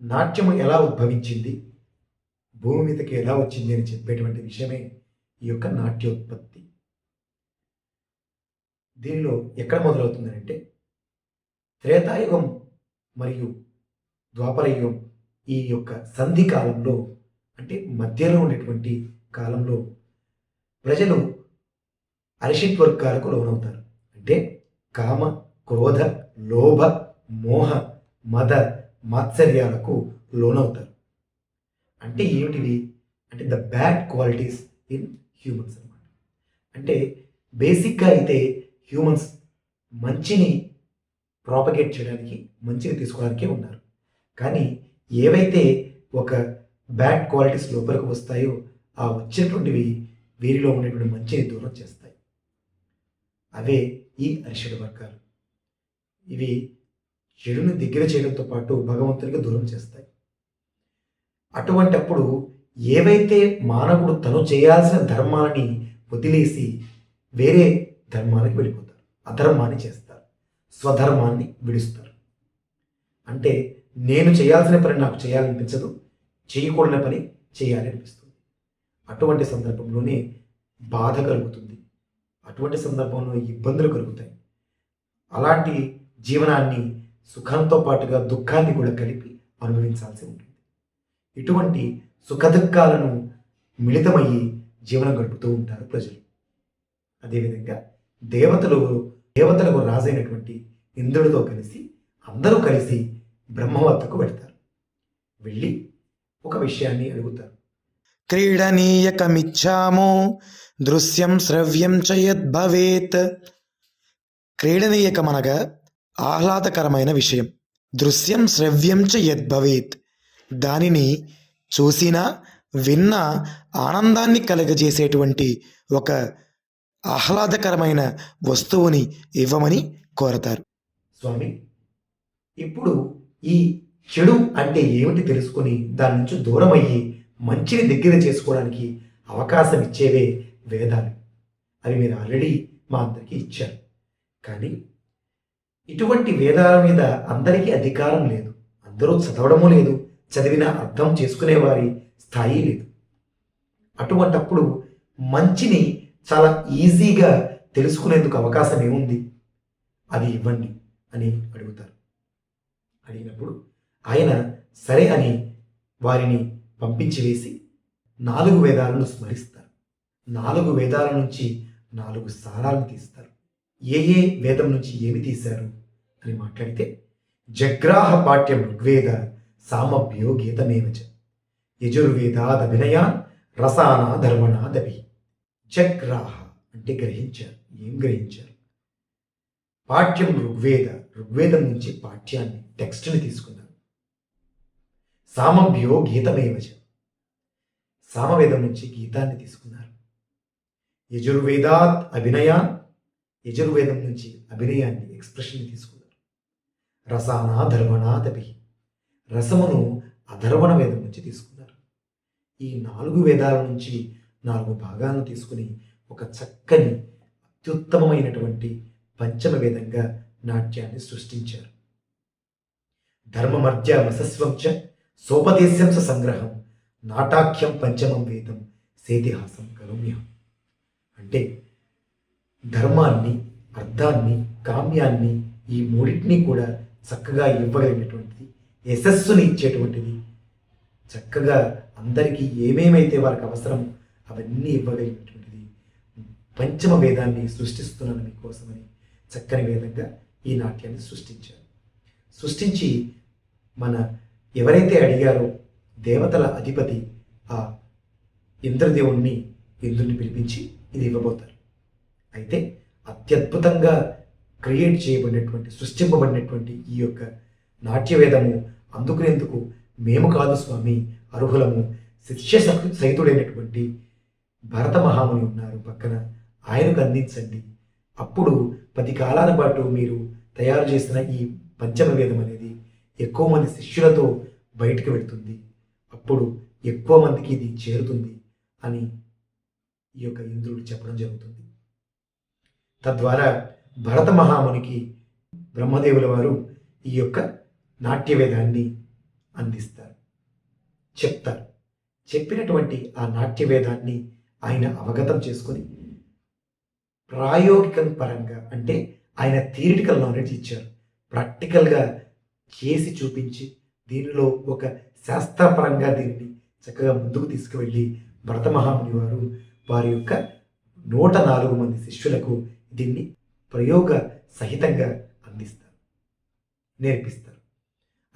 నాట్యము ఎలా ఉద్భవించింది, భూమి మీదకి ఎలా వచ్చింది అని చెప్పేటువంటి విషయమే ఈ యొక్క నాట్యోత్పత్తి. దీనిలో ఎక్కడ మొదలవుతుందంటే త్రేతాయుగం మరియు ద్వాపరయుగం ఈ యొక్క సంధి కాలంలో, అంటే మధ్యలో ఉండేటువంటి కాలంలో ప్రజలు అరిషట్ వర్గాలకు లోనవుతారు. అంటే కామ, క్రోధ, లోభ, మోహ, మద, మాత్సర్యాలకు లోనవుతారు. అంటే ఏమిటివి అంటే the bad qualities in humans అన్నమాట. అంటే బేసిక్గా అయితే హ్యూమన్స్ మంచిని ప్రాపగేట్ చేయడానికి, మంచిని తీసుకోవడానికే ఉన్నారు. కానీ ఏవైతే ఒక బ్యాడ్ క్వాలిటీస్ లోపలికి వస్తాయో ఆ వచ్చినటువంటివి వీరిలో ఉండేటువంటి మంచిని దూరం చేస్తాయి. అవే ఈ అరిషడ్ వర్గాలు. ఇవి చెడుని దగ్గర చేయడంతో పాటు భగవంతునికి దూరం చేస్తాయి. అటువంటప్పుడు ఏవైతే మానవుడు తను చేయాల్సిన ధర్మాలని వదిలేసి వేరే ధర్మానికి వెళ్ళిపోతారు, అధర్మాన్ని చేస్తారు, స్వధర్మాన్ని విడుస్తారు. అంటే నేను చేయాల్సిన పని నాకు చేయాలనిపించదు, చేయకూడని పని చేయాలనిపిస్తుంది. అటువంటి సందర్భంలోనే బాధ కలుగుతుంది, అటువంటి సందర్భంలో ఇబ్బందులు కలుగుతాయి. అలాంటి జీవనాన్ని సుఖంతో పాటుగా దుఃఖాన్ని కూడా కలిపి అనుభవించాల్సి ఉంటుంది. ఇటువంటి సుఖదుఖాలను మిళితమయ్యి జీవనం గడుపుతూ ఉంటారు ప్రజలు. అదేవిధంగా దేవతలకు రాజైనటువంటి ఇంద్రుడితో కలిసి అందరూ కలిసి బ్రహ్మ వద్దకు వెళ్తారు. వెళ్ళి ఒక విషయాన్ని అడుగుతారు. క్రీడనీయకమిచ్చామో దృశ్యం శ్రవ్యం చ యద్భవేత్. క్రీడనీయకమనగా ఆహ్లాదకరమైన విషయం. దృశ్యం శ్రవ్యం చ యద్భవేత్, దానిని చూసినా విన్నా ఆనందాన్ని కలుగజేసేటువంటి ఒక ఆహ్లాదకరమైన వస్తువుని ఇవ్వమని కోరతారు. స్వామి, ఇప్పుడు ఈ చెడు అంటే ఏమిటి తెలుసుకొని దాని నుంచి దూరం అయ్యి మంచిని దగ్గర చేసుకోవడానికి అవకాశం ఇచ్చేవే వేదాలు. అవి మీరు ఆల్రెడీ మా అందరికీ ఇచ్చారు. కానీ ఇటువంటి వేదాల మీద అందరికీ అధికారం లేదు, అందరూ చదవడము లేదు, చదివిన అర్థం చేసుకునే వారి స్థాయి లేదు. అటువంటప్పుడు మంచిని చాలా ఈజీగా తెలుసుకునేందుకు అవకాశం ఏముంది, అది ఇవ్వండి అని అడుగుతారు. అడిగినప్పుడు ఆయన సరే అని వారిని పంపించి వేసి 4 వేదాలను స్మరిస్తారు. 4 వేదాల నుంచి 4 సారాలను తీస్తారు. ఏ వేదం నుంచి ఏమి తీశారు అని మాట్లాడితే జగ్రాహ పాఠ్యం ఋగ్వేద సామభ్యో గీతమేవచ యజుర్వేదాదభినయాన్ రసానా ధర్మణాదభి. జగ్రాహ అంటే గ్రహించారు. ఏం గ్రహించారు? పాఠ్యం ఋగ్వేదం నుంచి పాఠ్యాన్ని, టెక్స్ట్ని తీసుకున్నారు. సామభ్యో గీతమేవచ, సామవేదం నుంచి గీతాన్ని తీసుకున్నారు. యజుర్వేదాత్ అభినయాన్, యజుర్వేదం నుంచి అభినయాన్ని, ఎక్స్ప్రెషన్ని తీసుకున్నారు. రసానా ధర్మణాదభి, రసమును అధర్వణ వేదం నుంచి తీసుకున్నారు. ఈ 4 వేదాల నుంచి 4 భాగాలను తీసుకుని ఒక చక్కని అత్యుత్తమమైనటువంటి పంచమ వేదంగా నాట్యాన్ని సృష్టించారు. ధర్మమర్జమసస్వం చ సోపదేశ్యం స సంగ్రహం నాటాఖ్యం పంచమం వేదం సేతిహాసం కరోమ్యం. అంటే ధర్మాన్ని, అర్థాన్ని, కామ్యాన్ని ఈ మూడింటిని కూడా చక్కగా ఇవ్వగలిగినటువంటిది, యశస్సుని ఇచ్చేటువంటిది, చక్కగా అందరికీ ఏమేమైతే వారికి అవసరం అవన్నీ ఇవ్వగలిగినటువంటిది పంచమ వేదాన్ని సృష్టిస్తున్నాను మీకోసమని చక్కని వేదంగా ఈ నాట్యాన్ని సృష్టించి మన ఎవరైతే అడిగారో దేవతల అధిపతి ఆ ఇంద్రుడిని పిలిపించి ఇది ఇవ్వబోతారు. అయితే అత్యద్భుతంగా క్రియేట్ చేయబడినటువంటి, సృష్టింపబడినటువంటి ఈ యొక్క నాట్యవేదము అందుకునేందుకు మేము కాదు స్వామి అర్హులము, శిష్య సహితుడైనటువంటి భరత మహాముని ఉన్నారు పక్కన, ఆయనకు అందించండి. అప్పుడు 10 కాలాల పాటు మీరు తయారు చేసిన ఈ పంచమ వేదం అనేది ఎక్కువ మంది శిష్యులతో బయటకు వెళుతుంది, అప్పుడు ఎక్కువ మందికి ఇది చేరుతుంది అని ఈ యొక్క ఇంద్రుడు చెప్పడం జరుగుతుంది. తద్వారా భరత మహామునికి బ్రహ్మదేవుల వారు ఈ యొక్క నాట్యవేదాన్ని అందిస్తారు, చెప్తారు. చెప్పినటువంటి ఆ నాట్య వేదాన్ని ఆయన అవగతం చేసుకొని ప్రాయోగికం పరంగా అంటే ఆయన థియరిటికల్ నాలెడ్జ్ ఇచ్చారు. ప్రాక్టికల్గా చేసి చూపించి దీనిలో ఒక శాస్త్రపరంగా దీనిని చక్కగా ముందుకు తీసుకువెళ్ళి భరత మహాముని వారు వారి యొక్క 104 మంది శిష్యులకు దీన్ని ప్రయోగ సహితంగా అందిస్తారు, నేర్పిస్తారు.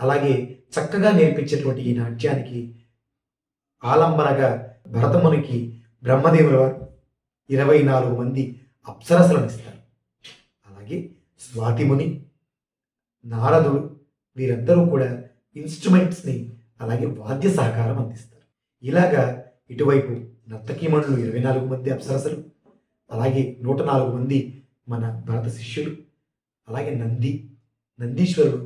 అలాగే చక్కగా నేర్పించేటువంటి ఈ నాట్యానికి ఆలంబనగా భరతమునికి బ్రహ్మదేవుల వారు 24 మంది అప్సరసలను ఇస్తారు. అలాగే స్వాతిముని, నారదుడు వీరందరూ కూడా ఇన్స్ట్రుమెంట్స్ని అలాగే వాద్య సహకారం అందిస్తారు. ఇలాగా ఇటువైపు నర్తకీమణులు 24 మంది అప్సరసలు, అలాగే 104 మంది మన భరత శిష్యులు, అలాగే నందీశ్వరుడు,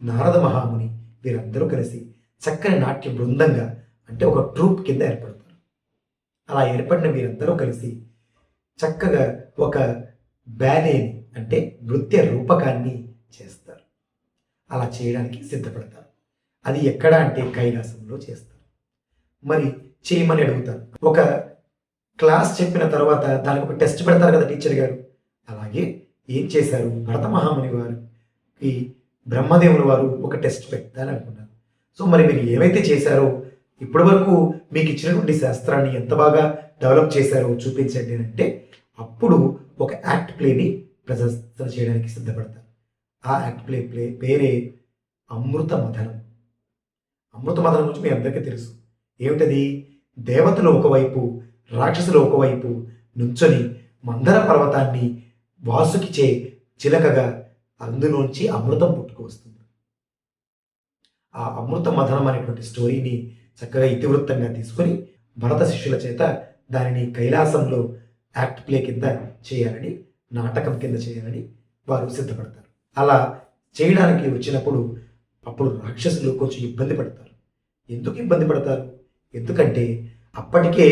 నారద మహాముని వీరందరూ కలిసి చక్కని నాట్య బృందంగా అంటే ఒక ట్రూప్ కింద ఏర్పడతారు. అలా ఏర్పడిన వీరందరూ కలిసి చక్కగా ఒక బ్యాలేని అంటే నృత్య రూపకాన్ని చేస్తారు. అలా చేయడానికి సిద్ధపడతారు. అది ఎక్కడ అంటే కైలాసంలో చేస్తారు. మరి చేయమని అడుగుతారు. ఒక క్లాస్ చెప్పిన తర్వాత దానికి ఒక టెస్ట్ పెడతారు కదా టీచర్ గారు. అలాగే ఏం చేశారు, భరత మహాముని వారికి బ్రహ్మదేవుల వారు ఒక టెస్ట్ పెట్టాలని అనుకున్నారు. సో మరి మీరు ఏవైతే చేశారో ఇప్పటి వరకు మీకు ఇచ్చినటువంటి శాస్త్రాన్ని ఎంత బాగా డెవలప్ చేశారో చూపించండి అంటే అప్పుడు ఒక యాక్ట్ ప్లేని ప్రదర్శన చేయడానికి సిద్ధపడతారు. ఆ యాక్ట్ ప్లే పేరే అమృత మథనం. అమృత మథనం గురించి మీ అందరికీ తెలుసు. ఏమిటది? దేవతలు ఒకవైపు, రాక్షసులు ఒకవైపు నుంచొని మందర పర్వతాన్ని వాసుకిచే చిలకగా అందులోంచి అమృతం పుట్టుకు వస్తుంది. ఆ అమృత మథనం అనేటువంటి స్టోరీని చక్కగా ఇతివృత్తంగా తీసుకొని భరత శిష్యుల చేత దానిని కైలాసంలో యాక్ట్ ప్లే కింద చేయాలని, నాటకం కింద చేయాలని వారు సిద్ధపడతారు. అలా చేయడానికి వచ్చినప్పుడు అప్పుడు రాక్షసులు కొంచెం ఇబ్బంది పడతారు. ఎందుకు ఇబ్బంది పడతారు? ఎందుకంటే అప్పటికే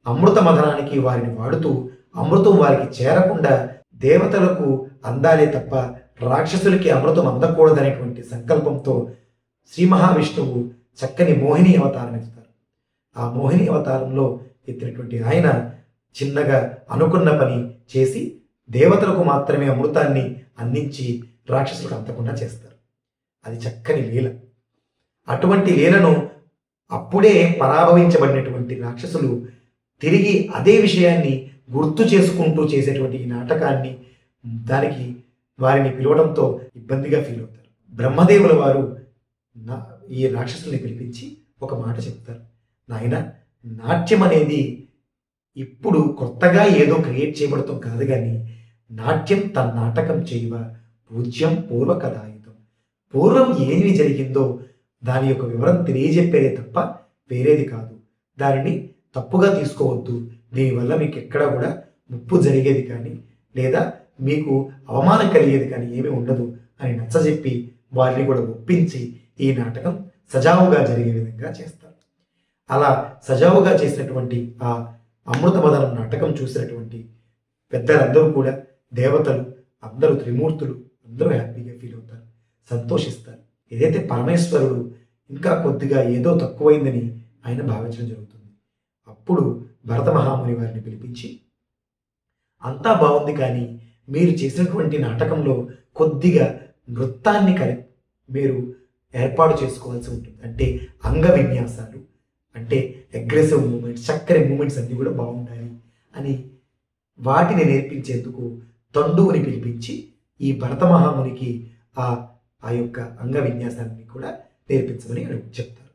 అమృత మథనానికి వారిని వాడుతూ అమృతం వారికి చేరకుండా దేవతలకు అందాలే తప్ప రాక్షసులకి అమృతం అందకూడదనేటువంటి సంకల్పంతో శ్రీ మహావిష్ణువు చక్కని మోహిని అవతారం ఎత్తుతారు. ఆ మోహిని అవతారంలో ఎత్తినటువంటి ఆయన చిన్నగా అనుకున్న పని చేసి దేవతలకు మాత్రమే అమృతాన్ని అందించి రాక్షసులకు అందకుండా చేస్తారు. అది చక్కని లీల. అటువంటి లీలను అప్పుడే పరాభవించబడినటువంటి రాక్షసులు తిరిగి అదే విషయాన్ని గుర్తు చేసుకుంటూ చేసేటువంటి ఈ నాటకాన్ని దానికి వారిని పిలవడంతో ఇబ్బందిగా ఫీల్ అవుతారు. బ్రహ్మదేవుల వారు ఈ రాక్షసుల్ని పిలిపించి ఒక మాట చెప్తారు. నాయన, నాట్యం అనేది ఇప్పుడు కొత్తగా ఏదో క్రియేట్ చేయబడతాం కాదు, కానీ నాట్యం తన నాటకం చేయవ పూజ్యం పూర్వకథాయుధం. పూర్వం ఏమి జరిగిందో దాని యొక్క వివరం తెలియజెప్పేదే తప్ప వేరేది కాదు. దానిని తప్పుగా తీసుకోవద్దు. దీనివల్ల మీకు ఎక్కడ కూడా ముప్పు జరిగేది కానీ లేదా మీకు అవమానం కలిగేది కానీ ఏమీ ఉండదు అని నచ్చజెప్పి వారిని కూడా ఒప్పించి ఈ నాటకం సజావుగా జరిగే విధంగా చేస్తారు. అలా సజావుగా చేసినటువంటి ఆ అమృత మథనం నాటకం చూసినటువంటి పెద్దలందరూ కూడా, దేవతలు అందరూ, త్రిమూర్తులు అందరూ హ్యాపీగా ఫీల్ అవుతారు, సంతోషిస్తారు. ఏదైతే పరమేశ్వరుడు ఇంకా కొద్దిగా ఏదో తక్కువైందని ఆయన భావించడం జరుగుతుంది. అప్పుడు భరత మహాముని వారిని పిలిపించి, అంతా బాగుంది కానీ మీరు చేసినటువంటి నాటకంలో కొద్దిగా నృత్యాన్ని మీరు ఏర్పాటు చేసుకోవాల్సి ఉంటుంది. అంటే అంగ విన్యాసాలు, అంటే అగ్రెసివ్ మూమెంట్స్, చక్కని మూమెంట్స్ అన్నీ కూడా బాగుండాలి అని వాటిని నేర్పించేందుకు తండువుని పిలిపించి ఈ భరత మహామునికి ఆ యొక్క అంగ విన్యాసాన్ని కూడా నేర్పించమని చెప్తారు.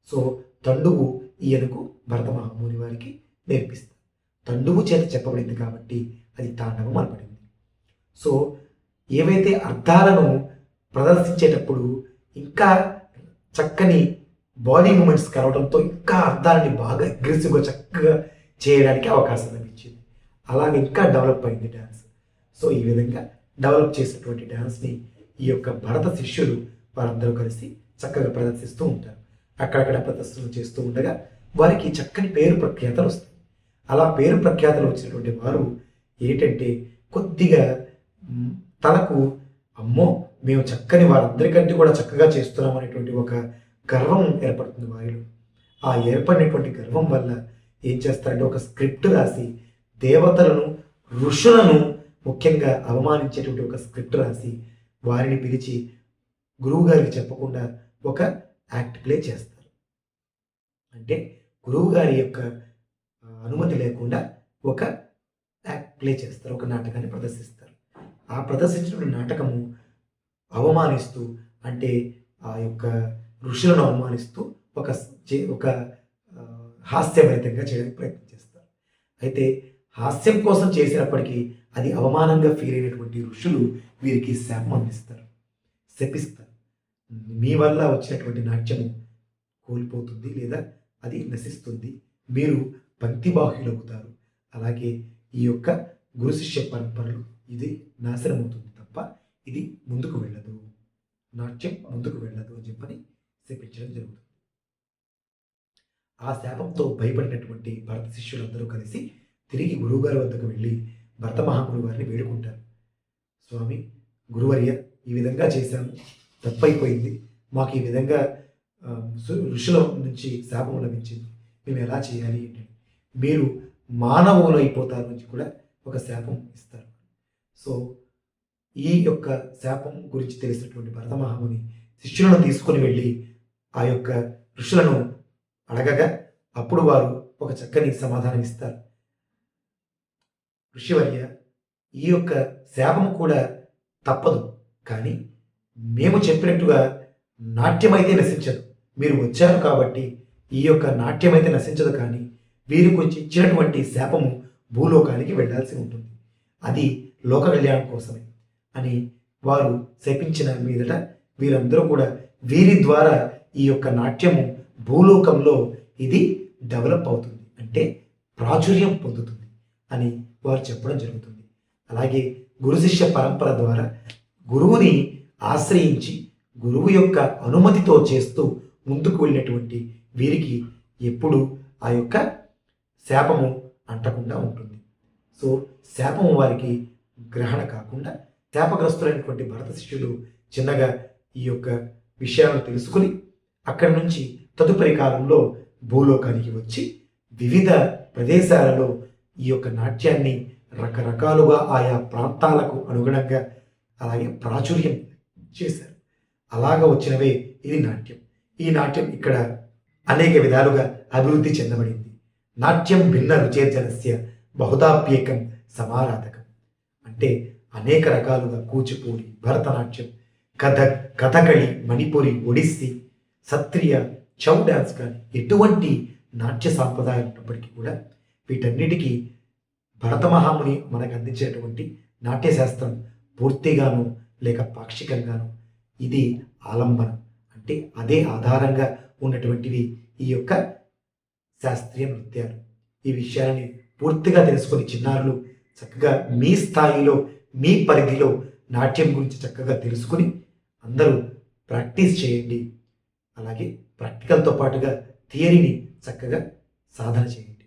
సో తండువు ఈయనకు భరత మహాముని వారికి నేర్పిస్తారు. తండువు చేత చెప్పబడింది కాబట్టి అది తాండవం అనబడింది. సో ఏవైతే అర్థాలను ప్రదర్శించేటప్పుడు ఇంకా చక్కని బాడీ మూమెంట్స్ కలవడంతో ఇంకా అర్థాలని బాగా అగ్రెసివ్గా చక్కగా చేయడానికి అవకాశం లభించింది. అలాగే ఇంకా డెవలప్ అయింది డ్యాన్స్. సో ఈ విధంగా డెవలప్ చేసినటువంటి డ్యాన్స్ని ఈ యొక్క భరత శిష్యులు వారందరూ కలిసి చక్కగా ప్రదర్శిస్తూ ఉంటారు. అక్కడక్కడ ప్రదర్శనలు చేస్తూ ఉండగా వారికి చక్కని పేరు ప్రఖ్యాతలు వస్తాయి. అలా పేరు ప్రఖ్యాతలు వచ్చినటువంటి వారు ఏంటంటే కొద్దిగా తనకు అమ్మో మేము చక్కని వారందరికంటే కూడా చక్కగా చేస్తున్నాం అనేటువంటి ఒక గర్వం ఏర్పడుతుంది వారిలో. ఆ ఏర్పడినటువంటి గర్వం వల్ల ఏం చేస్తారంటే ఒక స్క్రిప్ట్ రాసి దేవతలను, ఋషులను ముఖ్యంగా అవమానించేటువంటి ఒక స్క్రిప్ట్ రాసి వారిని పిలిచి గురువు గారికి చెప్పకుండా ఒక యాక్ట్ ప్లే చేస్తారు. అంటే గురువు గారి యొక్క అనుమతి లేకుండా ఒక యాక్ట్ ప్లే చేస్తారు, ఒక నాటకాన్ని ప్రదర్శిస్తారు. ఆ ప్రదర్శించినటువంటి నాటకము అవమానిస్తూ, అంటే ఆ యొక్క ఋషులను అవమానిస్తూ ఒక హాస్యభరితంగా చేయడానికి ప్రయత్నం చేస్తారు. అయితే హాస్యం కోసం చేసినప్పటికీ అది అవమానంగా ఫీల్ అయినటువంటి ఋషులు వీరికి శాపం అందిస్తారు, శపిస్తారు. మీ వల్ల వచ్చినటువంటి నాట్యము కోల్పోతుంది లేదా అది నశిస్తుంది, మీరు పంక్తిబాహ్యులవుతారు. అలాగే ఈ యొక్క గురు శిష్య పరంపరలు ఇది నాశనం అవుతుంది తప్ప ఇది ముందుకు వెళ్ళదు, నాట్యం ముందుకు వెళ్ళదు అని చెప్పని శపించడం జరుగుతుంది. ఆ శాపంతో భయపడినటువంటి భరత శిష్యులందరూ కలిసి తిరిగి గురువుగారి వద్దకు వెళ్ళి భరత మహాముని వారిని వేడుకుంటారు. స్వామి, గురువర్య, ఈ విధంగా చేశాము, తప్పైపోయింది, మాకు ఈ విధంగా ఋషుల నుంచి శాపం లభించింది, మేము ఎలా చేయాలి ఏంటంటే, మీరు మానవులు అయిపోతారు నుంచి కూడా ఒక శాపం ఇస్తారు. సో ఈ యొక్క శాపం గురించి తెలిసినటువంటి భరత మహాముని శిష్యులను తీసుకుని వెళ్ళి ఆ యొక్క ఋషులను అడగగా అప్పుడు వారు ఒక చక్కని సమాధానం ఇస్తారు. ఋషివర్య, ఈ యొక్క శాపము కూడా తప్పదు, కానీ మేము చెప్పినట్టుగా నాట్యమైతే నశించదు. మీరు వచ్చారు కాబట్టి ఈ యొక్క నాట్యమైతే నశించదు, కానీ వీరు కొంచెం ఇచ్చినటువంటి శాపము భూలోకానికి వెళ్ళాల్సి ఉంటుంది, అది లోక కళ్యాణం కోసమే అని వారు శపించిన మీదట వీరందరూ కూడా వీరి ద్వారా ఈ యొక్క నాట్యము భూలోకంలో ఇది డెవలప్ అవుతుంది, అంటే ప్రాచుర్యం పొందుతుంది అని వారు చెప్పడం జరుగుతుంది. అలాగే గురు శిష్య పరంపర ద్వారా గురువుని ఆశ్రయించి గురువు యొక్క అనుమతితో చేస్తూ ముందుకు వెళ్ళినటువంటి వీరికి ఎప్పుడు ఆ యొక్క శాపము అంటకుండా ఉంటుంది. సో శాపము వారికి గ్రహణ కాకుండా శాపగ్రస్తులైనటువంటి భరత శిష్యులు చిన్నగా ఈ యొక్క విషయాలను తెలుసుకుని అక్కడి నుంచి తదుపరి కాలంలో భూలోకానికి వచ్చి వివిధ ప్రదేశాలలో ఈ యొక్క నాట్యాన్ని రకరకాలుగా ఆయా ప్రాంతాలకు అనుగుణంగా అలాగే ప్రాచుర్యం చేశారు. అలాగా వచ్చినవే ఇది నాట్యం. ఈ నాట్యం ఇక్కడ అనేక విధాలుగా అభివృద్ధి చెందబడింది. నాట్యం భిన్న రుచేర్జనస్య బహుదాప్యేకం సమారాధకం. అంటే అనేక రకాలుగా కూచిపూడి, భరతనాట్యం, కథక్, కథకళి, మణిపురి, ఒడిస్సీ, సత్రియ, చౌ డ్యాన్స్ కానీ ఎటువంటి నాట్య సాంప్రదాయం ఉన్నప్పటికీ కూడా వీటన్నిటికీ భరత మహాముని మనకు అందించినటువంటి నాట్యశాస్త్రం పూర్తిగాను లేక పాక్షికంగాను ఇది ఆలంబనం, అంటే అదే ఆధారంగా ఉన్నటువంటివి ఈ యొక్క శాస్త్రీయ నృత్యాలు. ఈ విషయాలని పూర్తిగా తెలుసుకొని చిన్నారులు చక్కగా మీ స్థాయిలో మీ పరిధిలో నాట్యం గురించి చక్కగా తెలుసుకుని అందరూ ప్రాక్టీస్ చేయండి. అలాగే ప్రాక్టికల్తో పాటుగా థియరీని చక్కగా సాధన చేయండి.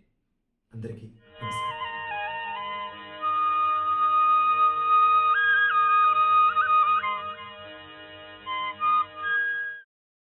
అందరికీ నమస్కారం.